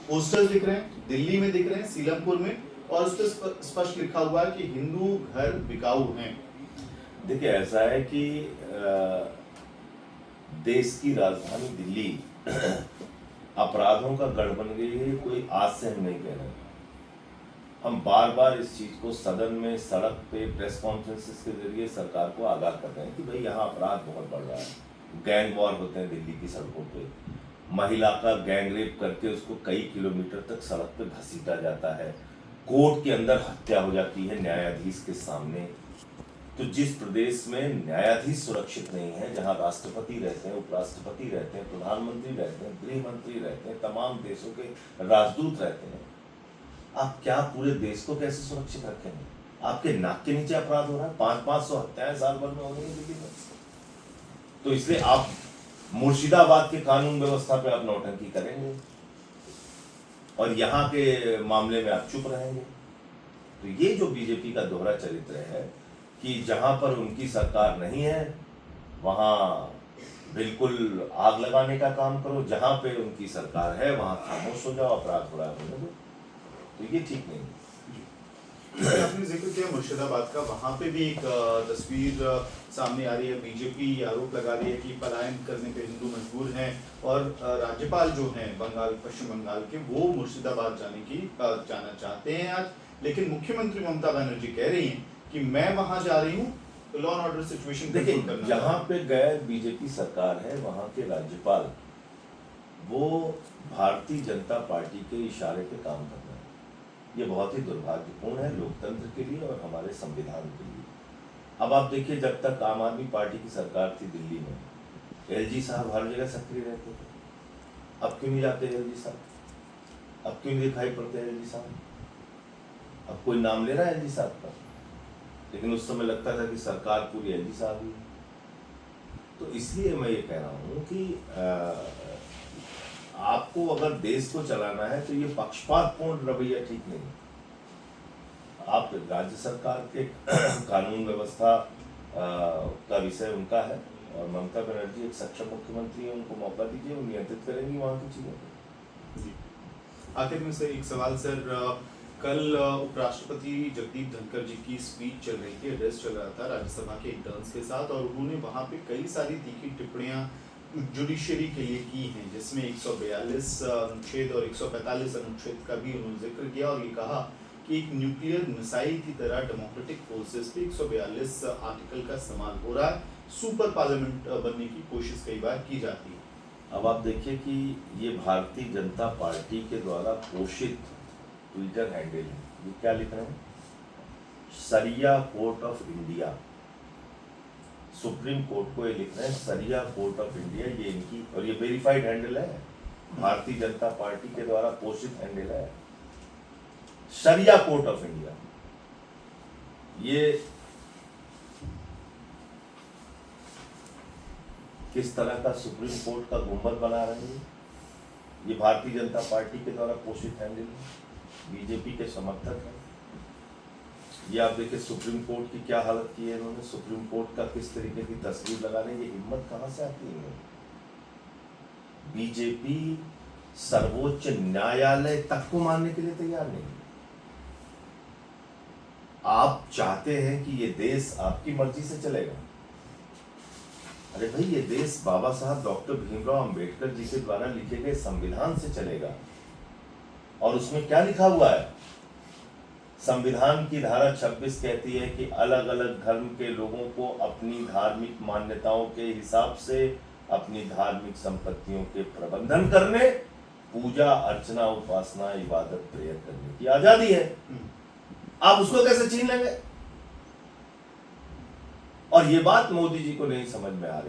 Posters दिख रहे हैं, दिल्ली में दिख रहे हैं, सीलमपुर में, और उस पर स्पष्ट लिखा हुआ है कि हिंदू घर बिकाऊ हैं। देखिए, ऐसा है कि देश की राजधानी दिल्ली अपराधों का गढ़ बन गई है, कोई आज से हम नहीं कह रहे। हम बार बार इस चीज को सदन में, सड़क पे, प्रेस कॉन्फ्रेंसेस के जरिए सरकार को आगाह कर रहे हैं कि भाई यहाँ अपराध बहुत बढ़ रहा है। गैंग वॉर होते हैं दिल्ली की सड़कों पे, महिला का गैंग रेप करके उसको कई किलोमीटर तक सड़क पे घसीटा जाता है, कोर्ट के अंदर हत्या हो जाती है न्यायाधीश के सामने। तो जिस प्रदेश में न्यायाधीश सुरक्षित नहीं है, जहां राष्ट्रपति रहते हैं, उपराष्ट्रपति रहते हैं, प्रधानमंत्री रहते हैं, गृह मंत्री रहते हैं, तमाम देशों के राजदूत रहते हैं, आप क्या पूरे देश को कैसे सुरक्षित रखेंगे? आपके नाक के नीचे अपराध हो रहा है, 500 हत्याएं साल भर में हो रही है दिल्ली में। तो इसलिए आप मुर्शिदाबाद के कानून व्यवस्था पे आप नौटंकी करेंगे और यहाँ के मामले में आप चुप रहेंगे। तो ये जो बीजेपी का दोहरा चरित्र है कि जहां पर उनकी सरकार नहीं है वहां बिल्कुल आग लगाने का काम करो, जहां पे उनकी सरकार है वहां खामोश हो जाओ, अपराध हो रहा है, तो ये ठीक नहीं है। आपने जिक्र किया मुर्शिदाबाद का, वहां पे भी एक तस्वीर सामने आ रही है। बीजेपी आरोप लगा रही है कि पलायन करने पे हिंदू मजबूर हैं और राज्यपाल जो हैं पश्चिम बंगाल के, वो मुर्शिदाबाद जाना चाहते हैं आज, लेकिन मुख्यमंत्री ममता बनर्जी कह रही हैं कि मैं वहां जा रही हूँ तो लॉ एंड ऑर्डर सिचुएशन देखिए, जहां पे गैर बीजेपी सरकार है वहां के राज्यपाल वो भारतीय जनता पार्टी के इशारे पे काम कर रहे हैं। ये बहुत ही दुर्भाग्यपूर्ण है लोकतंत्र के लिए और हमारे संविधान के लिए। अब आप देखिए, जब तक आम आदमी पार्टी की सरकार थी दिल्ली में, एलजी साहब हर जगह सक्रिय रहते थे। अब क्यों नहीं जाते एलजी साहब? अब क्यों नहीं दिखाई पड़ते एलजी साहब? अब कोई नाम ले रहा है एलजी साहब का, लेकिन उस समय लगता था कि सरकार पूरी एलजी साहब ही। तो इसलिए मैं ये कह रहा हूँ कि आपको अगर देश को चलाना है तो ये पक्षपातपूर्ण रवैया ठीक नहीं। आप राज्य सरकार के कानून व्यवस्था का विषय उनका है और ममता बनर्जी एक सक्षम मुख्यमंत्री है, उनको मौका दीजिए, वो नियंत्रित करेंगी वहाँ की चीजों को। आखिर में से एक सवाल सर, कल उपराष्ट्रपति जगदीप धनखड़ जी की स्पीच चल रही थी, एड्रेस चल रहा था राज्यसभा के इंटर्न्स के साथ, और उन्होंने वहां पे कई सारी तीखी टिप्पणियां जुडिशरी के लिए की हैं, जिसमें 142 अनुच्छेद और 145 अनुच्छेद का भी उन्होंने जिक्र किया और ये कहा कि एक न्यूक्लियर मिसाइल की तरह डेमोक्रेटिक फोर्सेस पे 142 आर्टिकल का इस्तेमाल हो रहा है, सुपर पार्लियामेंट बनने की कोशिश कई बार की जाती है। अब आप देखिए कि ये भारतीय जनता पार्टी के द्वारा पोषित ट्विटर हैंडल है, ये क्या लिख रहे हैं? सरिया court of India, supreme court को ये लिख रहे हैं सरिया कोर्ट ऑफ इंडिया, ये इनकी, और ये वेरीफाइड हैंडल है, भारतीय जनता पार्टी के द्वारा पोषित हैंडल है, सरिया कोर्ट ऑफ इंडिया। ये किस तरह का सुप्रीम कोर्ट का गुंबद बना रहे हैं? ये भारतीय जनता पार्टी के द्वारा पोषित हैंडल है, बीजेपी के समर्थक है। ये आप देखिए सुप्रीम कोर्ट की क्या हालत की है इन्होंने, सुप्रीम कोर्ट का किस तरीके की तस्वीर लगा रहे हैं, ये हिम्मत कहां से आती है? बीजेपी सर्वोच्च न्यायालय तक को मानने के लिए तैयार नहीं। आप चाहते हैं कि ये देश आपकी मर्जी से चलेगा? अरे भाई, ये देश बाबा साहब डॉक्टर भीमराव अंबेडकर जी के द्वारा लिखे गए संविधान से चलेगा। और उसमें क्या लिखा हुआ है? संविधान की धारा 26 कहती है कि अलग अलग धर्म के लोगों को अपनी धार्मिक मान्यताओं के हिसाब से अपनी धार्मिक संपत्तियों के प्रबंधन करने, पूजा अर्चना उपासना इबादत प्रेयर करने की आजादी है। आप उसको कैसे छीन लेंगे? और ये बात मोदी जी को नहीं समझ में आ रही।